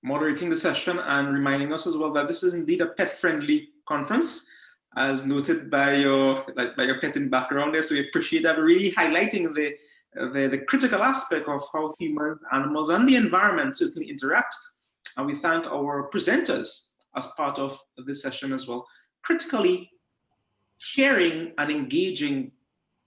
Moderating the session and reminding us as well that this is indeed a pet-friendly conference, as noted by your pet in background there. So we appreciate that, really highlighting the critical aspect of how humans, animals, and the environment certainly interact. And we thank our presenters as part of this session as well, critically sharing and engaging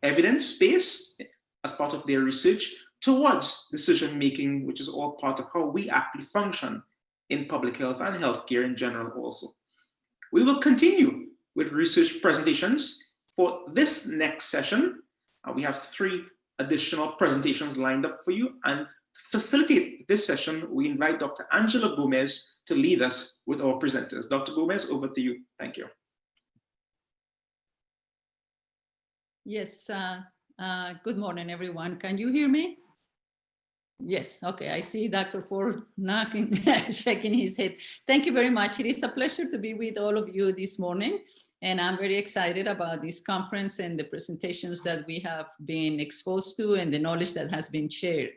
evidence-based as part of their research towards decision-making, which is all part of how we actually function in public health and healthcare in general also. We will continue with research presentations for this next session. We have 3 additional presentations lined up for you, and to facilitate this session, we invite Dr. Angela Gomez to lead us with our presenters. Dr. Gomez, over to you. Thank you. Yes, good morning, everyone. Can you hear me? Yes, okay, I see Dr. Ford knocking, shaking his head. Thank you very much. It is a pleasure to be with all of you this morning, and I'm very excited about this conference and the presentations that we have been exposed to and the knowledge that has been shared.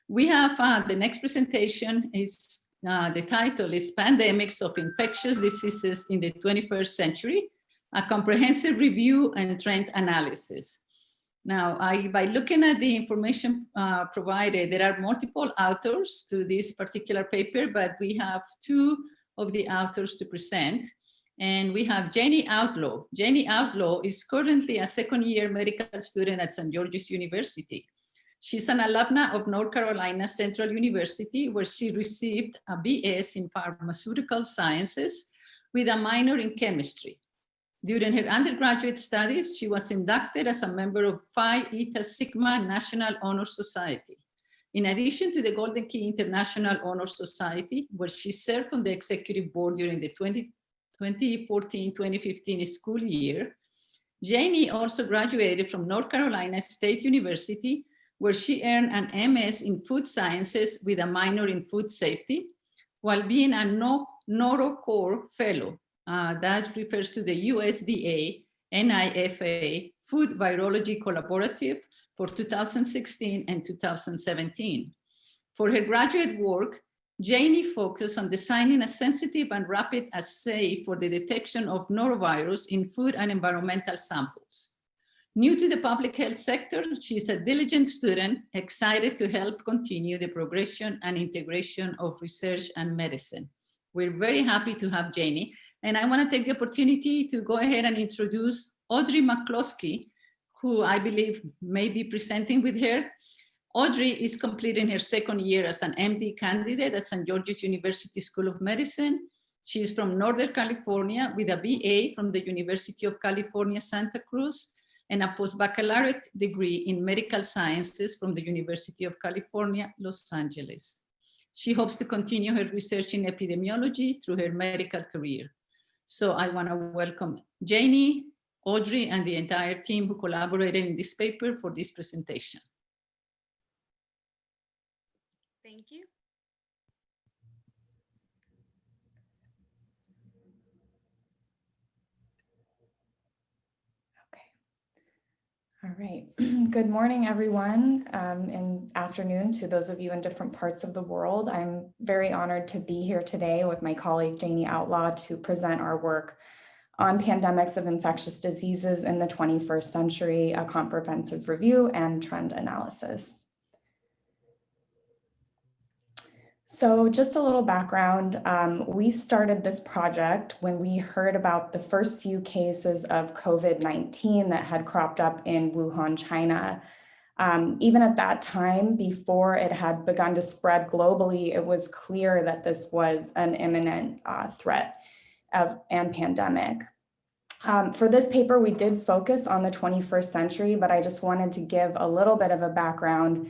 We have the next presentation is, the title is Pandemics of Infectious Diseases in the 21st Century, a comprehensive review and trend analysis. Now, by looking at the information provided, there are multiple authors to this particular paper, but we have 2 of the authors to present. And we have Jenny Outlaw. Jenny Outlaw is currently a 2nd-year medical student at St. George's University. She's an alumna of North Carolina Central University, where she received a BS in Pharmaceutical Sciences with a minor in chemistry. During her undergraduate studies, she was inducted as a member of Phi Eta Sigma National Honor Society. In addition to the Golden Key International Honor Society, where she served on the executive board during the 2014-2015 school year, Janie also graduated from North Carolina State University, where she earned an MS in Food Sciences with a minor in Food Safety, while being a NoroCorps Fellow. That refers to the USDA NIFA Food Virology Collaborative for 2016 and 2017. For her graduate work, Janie focused on designing a sensitive and rapid assay for the detection of norovirus in food and environmental samples. New to the public health sector, she's a diligent student, excited to help continue the progression and integration of research and medicine. We're very happy to have Janie. And I want to take the opportunity to go ahead and introduce Audrey Mccloskey, who I believe may be presenting with her. Audrey is completing her 2nd year as an MD candidate at St. George's University School of Medicine. She is from Northern California with a BA from the University of California, Santa Cruz, and a post-baccalaureate degree in medical sciences from the University of California, Los Angeles. She hopes to continue her research in epidemiology through her medical career. So I want to welcome Janie, Audrey, and the entire team who collaborated in this paper for this presentation. Thank you. All right. Good morning, everyone, and afternoon to those of you in different parts of the world. I'm very honored to be here today with my colleague, Janie Outlaw, to present our work on pandemics of infectious diseases in the 21st century, a comprehensive review and trend analysis. So just a little background, we started this project when we heard about the first few cases of COVID-19 that had cropped up in Wuhan, China. Even at that time, before it had begun to spread globally, it was clear that this was an imminent threat and pandemic. For this paper, we did focus on the 21st century, but I just wanted to give a little bit of a background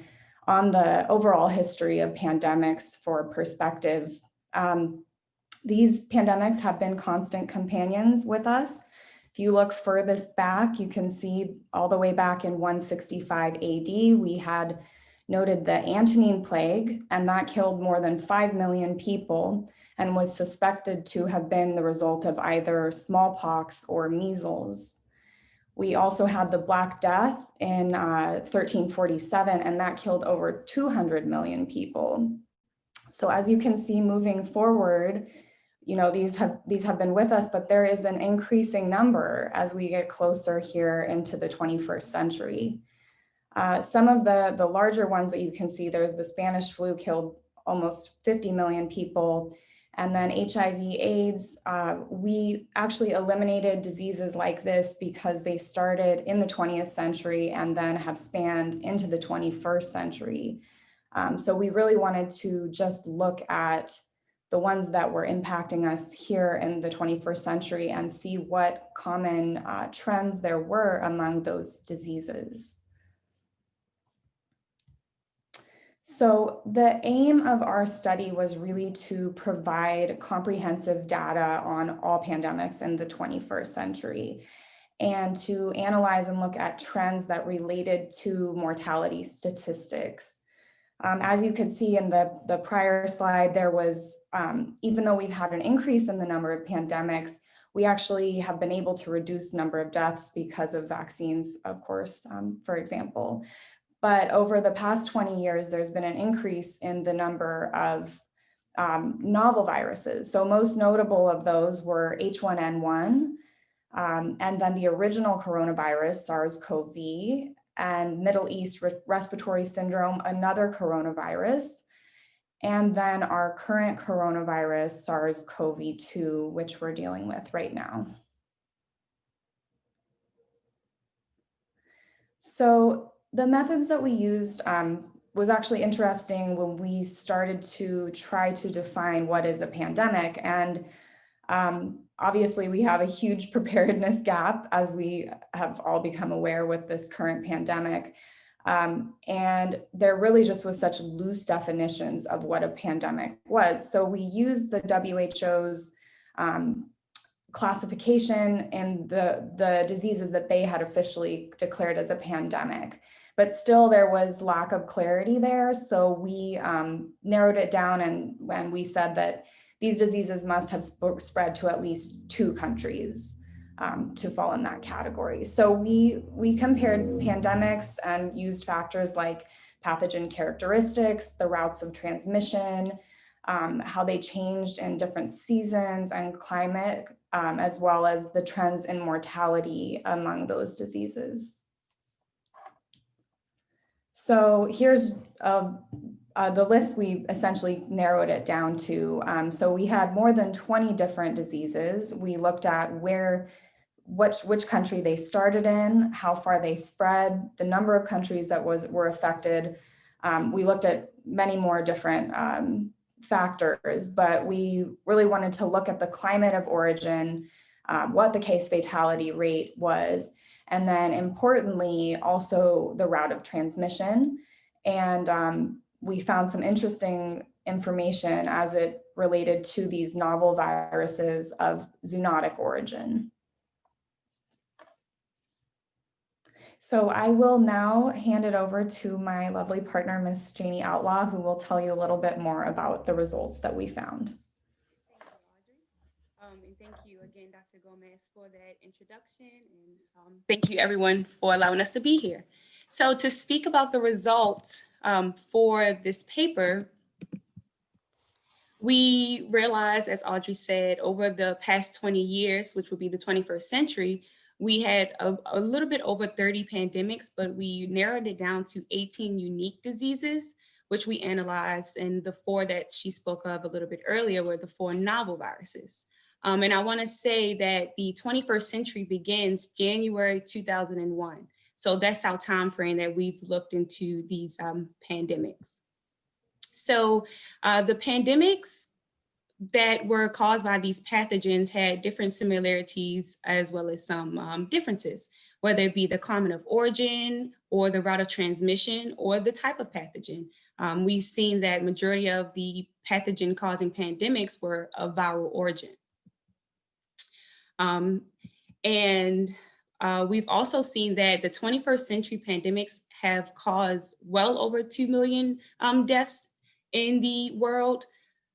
on the overall history of pandemics for perspective. These pandemics have been constant companions with us. If you look furthest back, you can see all the way back in 165 AD, we had noted the Antonine Plague, and that killed more than 5 million people and was suspected to have been the result of either smallpox or measles. We also had the Black Death in 1347, and that killed over 200 million people. So as you can see, moving forward, these have been with us, but there is an increasing number as we get closer here into the 21st century. Some of the larger ones that you can see, there's the Spanish flu, killed almost 50 million people. And then HIV/AIDS, we actually eliminated diseases like this because they started in the 20th century and then have spanned into the 21st century. So we really wanted to just look at the ones that were impacting us here in the 21st century and see what common trends there were among those diseases. So the aim of our study was really to provide comprehensive data on all pandemics in the 21st century and to analyze and look at trends that related to mortality statistics. As you could see in the prior slide, there was, even though we've had an increase in the number of pandemics, we actually have been able to reduce the number of deaths because of vaccines, of course, for example. But over the past 20 years, there's been an increase in the number of novel viruses. So most notable of those were H1N1, and then the original coronavirus, SARS-CoV, and Middle East respiratory syndrome, another coronavirus, and then our current coronavirus, SARS-CoV-2, which we're dealing with right now. So the methods that we used was actually interesting when we started to try to define what is a pandemic. And obviously we have a huge preparedness gap, as we have all become aware with this current pandemic. And there really just was such loose definitions of what a pandemic was. So we used the WHO's classification and the diseases that they had officially declared as a pandemic. But still there was lack of clarity there. So we narrowed it down and we said that these diseases must have spread to at least 2 countries to fall in that category. So we compared pandemics and used factors like pathogen characteristics, the routes of transmission, how they changed in different seasons and climate, as well as the trends in mortality among those diseases. So here's the list. We essentially narrowed it down to, so we had more than 20 different diseases. We looked at which country they started in, how far they spread, the number of countries that were affected. We looked at many more different factors, but we really wanted to look at the climate of origin, what the case fatality rate was, and then importantly, also the route of transmission. And we found some interesting information as it related to these novel viruses of zoonotic origin. So I will now hand it over to my lovely partner, Miss Janie Outlaw, who will tell you a little bit more about the results that we found. And thank you again, Dr. Gomez, for that introduction. And thank you everyone for allowing us to be here. So to speak about the results for this paper, we realized, as Audrey said, over the past 20 years, which would be the 21st century, we had a little bit over 30 pandemics, but we narrowed it down to 18 unique diseases, which we analyzed. And the 4 that she spoke of a little bit earlier were the 4 novel viruses. And I want to say that the 21st century begins January 2001. So that's our time frame that we've looked into these pandemics. So the pandemics that were caused by these pathogens had different similarities as well as some differences, whether it be the climate of origin or the route of transmission or the type of pathogen. We've seen that majority of the pathogen causing pandemics were of viral origin. We've also seen that the 21st century pandemics have caused well over 2 million deaths in the world.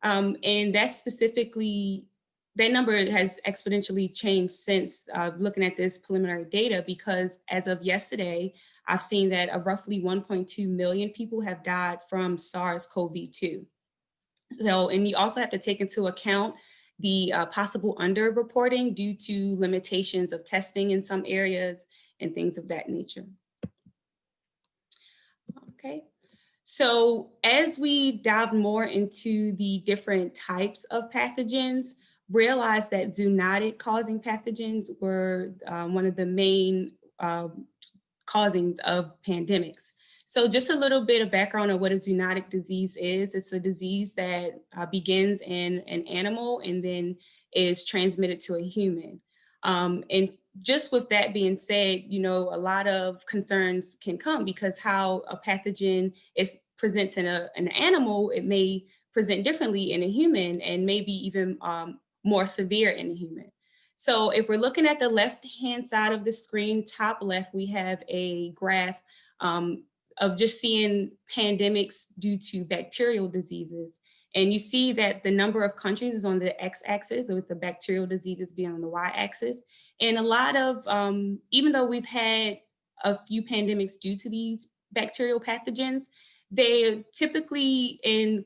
And that's specifically that number has exponentially changed since looking at this preliminary data, because as of yesterday, I've seen that roughly 1.2 million people have died from SARS-CoV-2. So, and you also have to take into account the possible underreporting due to limitations of testing in some areas and things of that nature. Okay. So as we dive more into the different types of pathogens, realize that zoonotic causing pathogens were one of the main causings of pandemics. So just a little bit of background on what a zoonotic disease is. It's a disease that begins in an animal and then is transmitted to a human. And just with that being said, you know, a lot of concerns can come because how a pathogen presents in an animal, it may present differently in a human and maybe even more severe in a human. So if we're looking at the left-hand side of the screen, top left, we have a graph of just seeing pandemics due to bacterial diseases. And you see that the number of countries is on the x-axis, with the bacterial diseases being on the y-axis. And a lot of, even though we've had a few pandemics due to these bacterial pathogens, they're typically in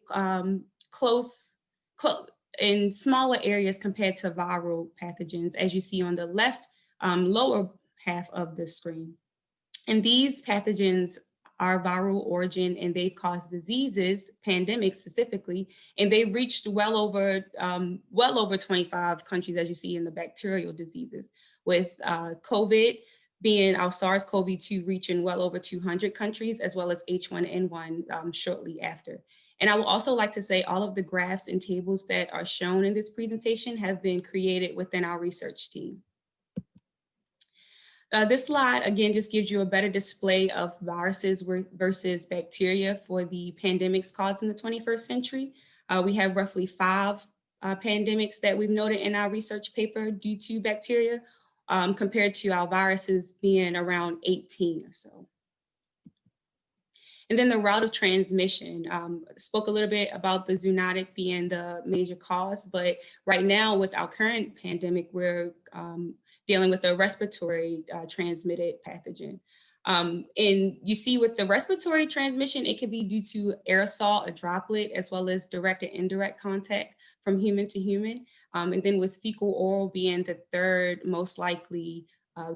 in smaller areas compared to viral pathogens, as you see on the left lower half of the screen. And these pathogens are viral origin and they've caused diseases, pandemics specifically, and they reached well over 25 countries, as you see in the bacterial diseases, with COVID being our SARS-CoV-2 reaching well over 200 countries, as well as H1N1 shortly after. And I would also like to say all of the graphs and tables that are shown in this presentation have been created within our research team. This slide, again, just gives you a better display of viruses versus bacteria for the pandemics caused in the 21st century. We have roughly 5 pandemics that we've noted in our research paper due to bacteria, compared to our viruses being around 18 or so. And then the route of transmission, spoke a little bit about the zoonotic being the major cause, but right now with our current pandemic, we're dealing with a respiratory transmitted pathogen. And you see with the respiratory transmission, it could be due to aerosol, a droplet, as well as direct and indirect contact from human to human. And then with fecal oral being the third most likely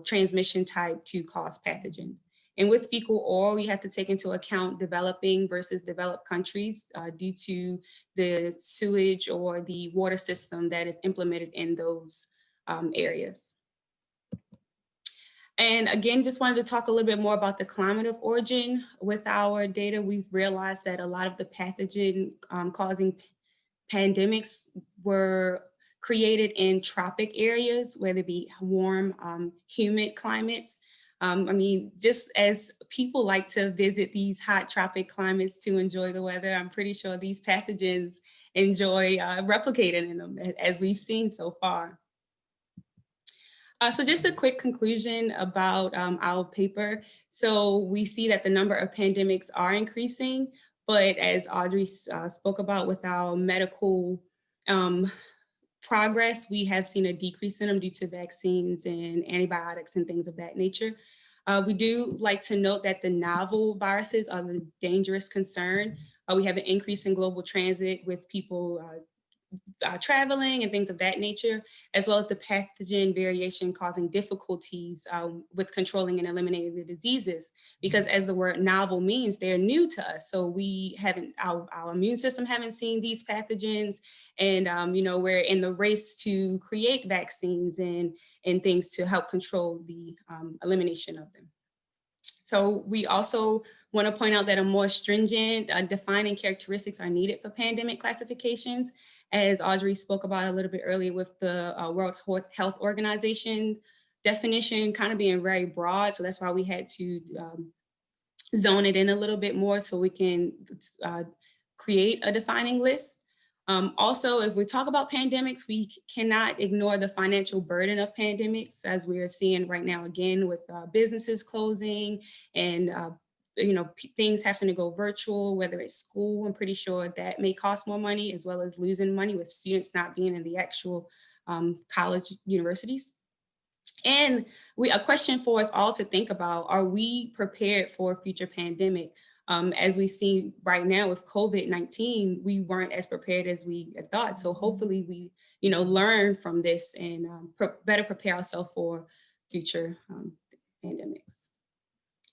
transmission type to cause pathogens. And with fecal oral, you have to take into account developing versus developed countries due to the sewage or the water system that is implemented in those areas. And again, just wanted to talk a little bit more about the climate of origin. With our data, we've realized that a lot of the pathogen causing pandemics were created in tropic areas, whether it be warm, humid climates. I mean, just as people like to visit these hot tropic climates to enjoy the weather, I'm pretty sure these pathogens enjoy replicating in them, as we've seen so far. So just a quick conclusion about our paper. So we see that the number of pandemics are increasing, but as Audrey spoke about with our medical progress, we have seen a decrease in them due to vaccines and antibiotics and things of that nature. We do like to note that the novel viruses are the dangerous concern. We have an increase in global transit with people traveling and things of that nature, as well as the pathogen variation causing difficulties with controlling and eliminating the diseases. Because as the word novel means, they're new to us. So we haven't, our immune system haven't seen these pathogens. And, you know, we're in the race to create vaccines and things to help control the elimination of them. So we also want to point out that a more stringent defining characteristics are needed for pandemic classifications, as Audrey spoke about a little bit earlier with the World Health Organization definition kind of being very broad. So that's why we had to zone it in a little bit more so we can create a defining list. Also, if we talk about pandemics, we cannot ignore the financial burden of pandemics, as we are seeing right now, again, with businesses closing and you know, things having to go virtual, whether it's school. I'm pretty sure that may cost more money, as well as losing money with students not being in the actual college universities. And a question for us all to think about: are we prepared for a future pandemic? As we see right now with COVID-19, we weren't as prepared as we had thought. So hopefully we, learn from this and better prepare ourselves for future pandemics.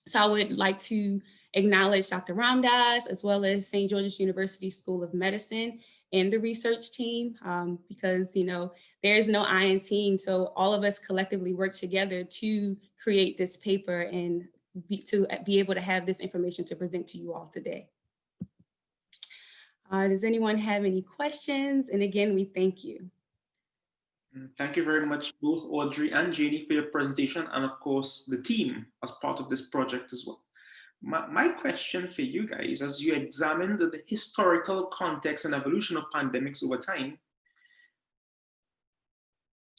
So I would like to acknowledge Dr. Ramdas, as well as St. George's University School of Medicine and the research team, because, there is no I in team. So all of us collectively work together to create this paper and to be able to have this information to present to you all today. Does anyone have any questions? And again, we thank you. Thank you very much, both Audrey and Janie, for your presentation, and of course, the team as part of this project as well. My question for you guys, as you examine the historical context and evolution of pandemics over time,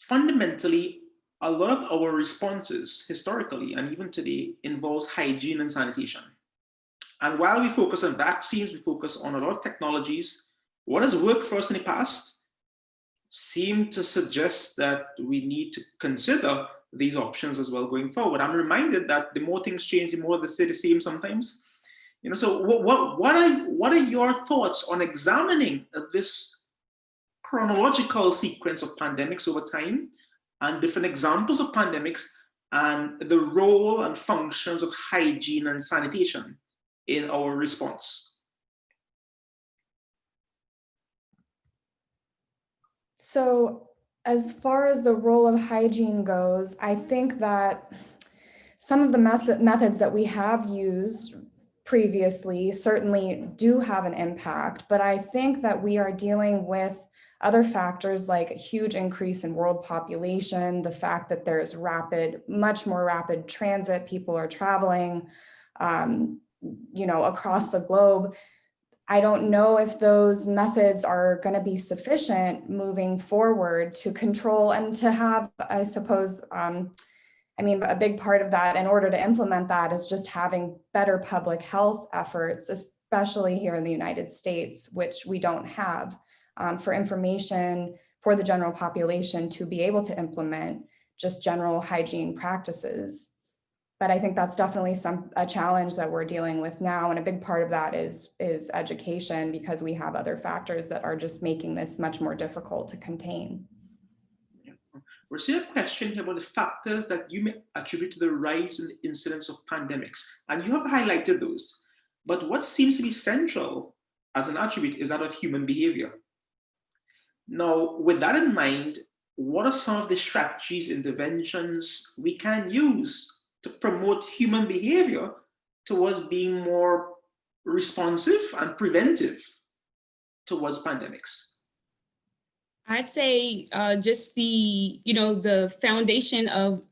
fundamentally, a lot of our responses historically and even today involves hygiene and sanitation. And while we focus on vaccines, we focus on a lot of technologies. What has worked for us in the past seem to suggest that we need to consider these options as well going forward. I'm reminded that the more things change, the more they stay the same sometimes. So what are your thoughts on examining this chronological sequence of pandemics over time and different examples of pandemics and the role and functions of hygiene and sanitation in our response? So as far as the role of hygiene goes, I think that some of the methods that we have used previously certainly do have an impact, but I think that we are dealing with other factors like a huge increase in world population, the fact that there's much more rapid transit, people are traveling, across the globe. I don't know if those methods are going to be sufficient moving forward to control and to have, I suppose, a big part of that in order to implement that is just having better public health efforts, especially here in the United States, which we don't have, for information for the general population to be able to implement just general hygiene practices. But I think that's definitely a challenge that we're dealing with now. And a big part of that is education, because we have other factors that are just making this much more difficult to contain. We're seeing a question here about the factors that you may attribute to the rise in the incidence of pandemics. And you have highlighted those. But what seems to be central as an attribute is that of human behavior. Now, with that in mind, what are some of the strategies, interventions we can use to promote human behavior towards being more responsive and preventive towards pandemics? I'd say just the foundation of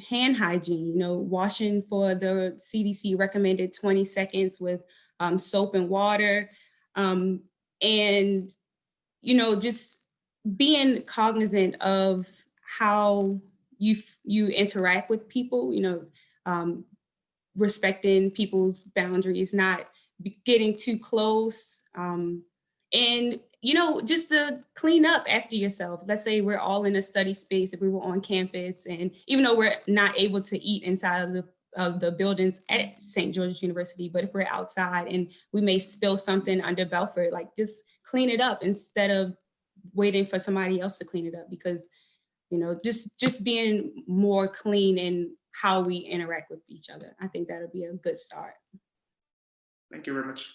hand hygiene, washing for the CDC recommended 20 seconds with soap and water, and, just being cognizant of how you interact with people, respecting people's boundaries, not getting too close, and just to clean up after yourself. Let's say we're all in a study space, if we were on campus, and even though we're not able to eat inside of the buildings at St. George's University, but if we're outside and we may spill something under Belford, just clean it up instead of waiting for somebody else to clean it up, because just being more clean in how we interact with each other. I think that'll be a good start. Thank you very much.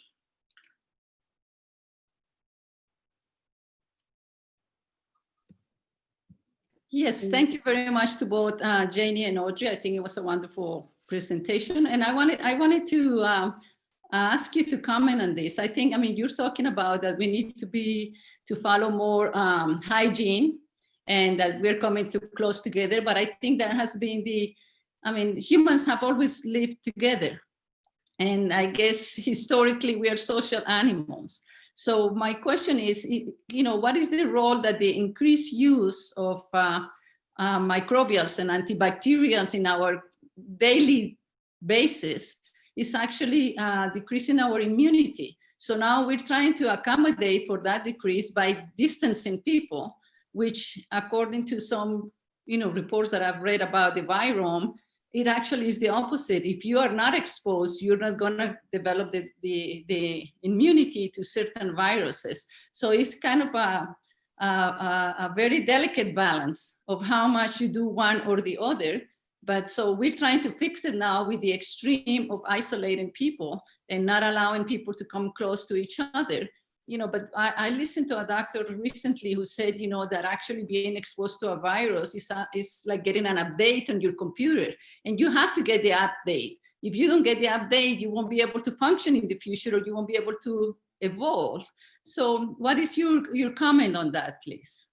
Yes, thank you very much to both Janie and Audrey. I think it was a wonderful presentation. And I wanted to ask you to comment on this. I think, you're talking about that we need to follow more hygiene, and that we're coming too close together. But I think that has been humans have always lived together. And I guess historically we are social animals. So my question is, what is the role that the increased use of microbials and antibacterials in our daily basis is actually decreasing our immunity? So now we're trying to accommodate for that decrease by distancing people which according to some reports that I've read about the virome, it actually is the opposite. If you are not exposed, you're not going to develop the immunity to certain viruses. So it's kind of a very delicate balance of how much you do one or the other. But so we're trying to fix it now with the extreme of isolating people and not allowing people to come close to each other. But I listened to a doctor recently who said, that actually being exposed to a virus is like getting an update on your computer, and you have to get the update. If you don't get the update, you won't be able to function in the future, or you won't be able to evolve. So what is your comment on that, please?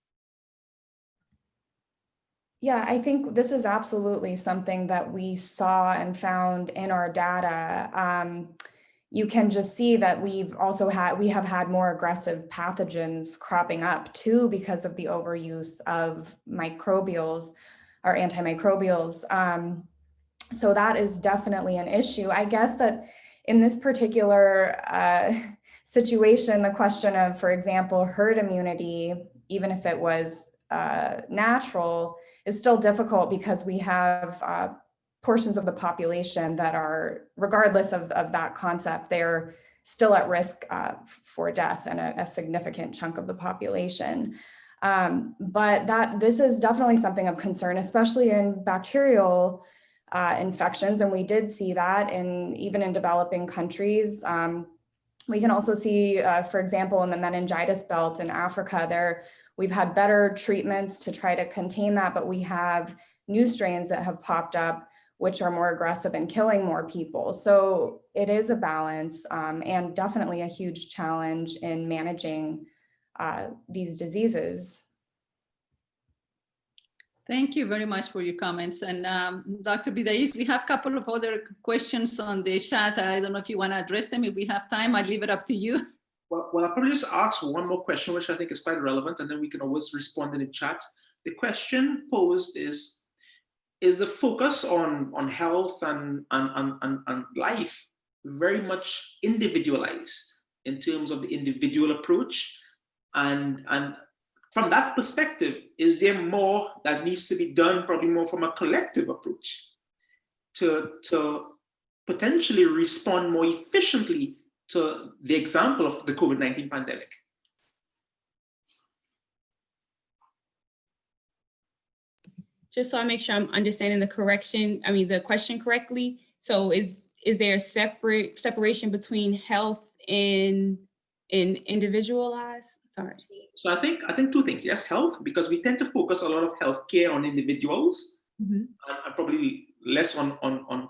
Yeah, I think this is absolutely something that we saw and found in our data. You can just see that we have had more aggressive pathogens cropping up too, because of the overuse of microbials or antimicrobials. So that is definitely an issue. I guess that in this particular situation, the question of, for example, herd immunity, even if it was natural, is still difficult because we have portions of the population that are, regardless of that concept, they're still at risk for death, and a significant chunk of the population. But this is definitely something of concern, especially in bacterial infections. And we did see that even in developing countries. We can also see, for example, in the meningitis belt in Africa, we've had better treatments to try to contain that, but we have new strains that have popped up, which are more aggressive and killing more people. So it is a balance, and definitely a huge challenge in managing these diseases. Thank you very much for your comments. And Dr. Bidais, we have a couple of other questions on the chat. I don't know if you want to address them. If we have time, I'll leave it up to you. Well, I'll probably just ask one more question, which I think is quite relevant, and then we can always respond in the chat. The question posed is the focus on health and life very much individualized in terms of the individual approach? And from that perspective, is there more that needs to be done, probably more from a collective approach, to potentially respond more efficiently to the example of the COVID-19 pandemic? Just so I make sure I'm understanding the question correctly. So is there a separation between health and individualized? Sorry. So I think two things. Yes, health, because we tend to focus a lot of healthcare on individuals, and probably less on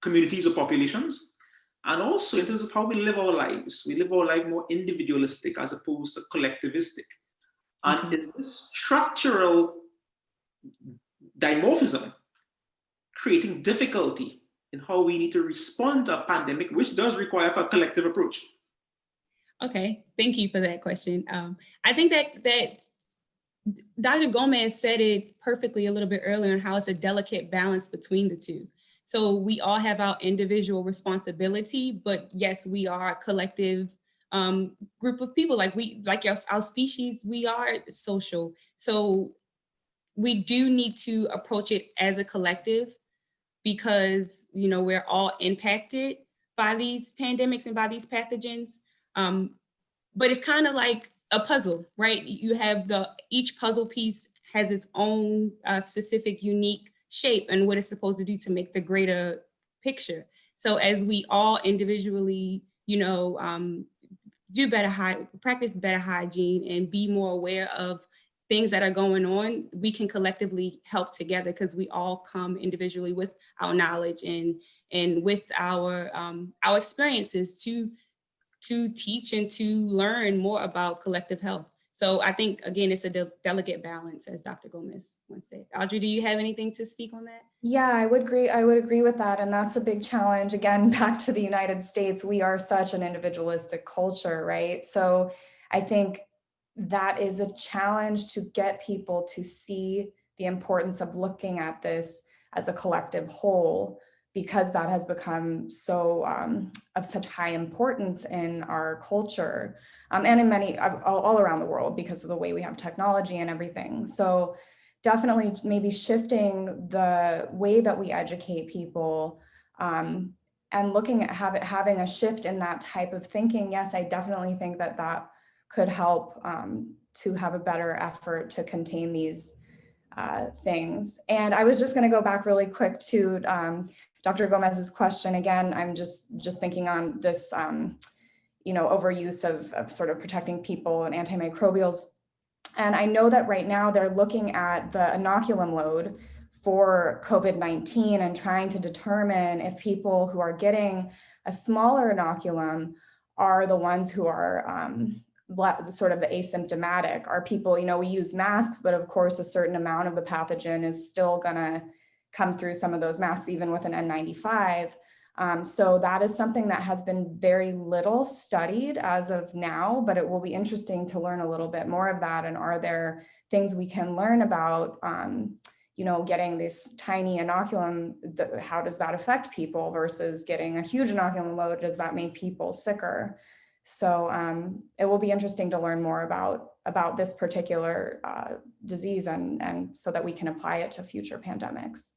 communities or populations. And also in terms of how we live our lives. We live our life more individualistic as opposed to collectivistic. And is this structural dimorphism creating difficulty in how we need to respond to a pandemic, which does require a collective approach? Okay, thank you for that question. I think that Dr. Gomez said it perfectly a little bit earlier on how it's a delicate balance between the two. So we all have our individual responsibility, but yes, we are a collective group of people. Like our species, we are social. So we do need to approach it as a collective, because we're all impacted by these pandemics and by these pathogens. But it's kind of like a puzzle, right? You have each puzzle piece has its own specific, unique shape and what it's supposed to do to make the greater picture. So as we all individually, practice better hygiene and be more aware of things that are going on, we can collectively help together, because we all come individually with our knowledge and with our experiences to teach and to learn more about collective health. So I think, again, it's a delicate balance, as Dr. Gomez once said. Audrey, do you have anything to speak on that? Yeah, I would agree with that. And that's a big challenge. Again, back to the United States, we are such an individualistic culture, right? So I think that is a challenge to get people to see the importance of looking at this as a collective whole. because that has become so of such high importance in our culture and in many all around the world because of the way we have technology and everything. So definitely maybe shifting the way that we educate people and looking at having a shift in that type of thinking. Yes, I definitely think that that could help to have a better effort to contain these things. And I was just going to go back really quick to Dr. Gomez's question. Again, I'm just thinking on this, overuse of sort of protecting people and antimicrobials. And I know that right now they're looking at the inoculum load for COVID-19 and trying to determine if people who are getting a smaller inoculum are the ones who are sort of the asymptomatic. Are people, we use masks, but of course a certain amount of the pathogen is still gonna come through some of those masks, even with an N95. So that is something that has been very little studied as of now, but it will be interesting to learn a little bit more of that. And are there things we can learn about, getting this tiny inoculum, how does that affect people versus getting a huge inoculum load? Does that make people sicker? So it will be interesting to learn more about this particular disease and so that we can apply it to future pandemics.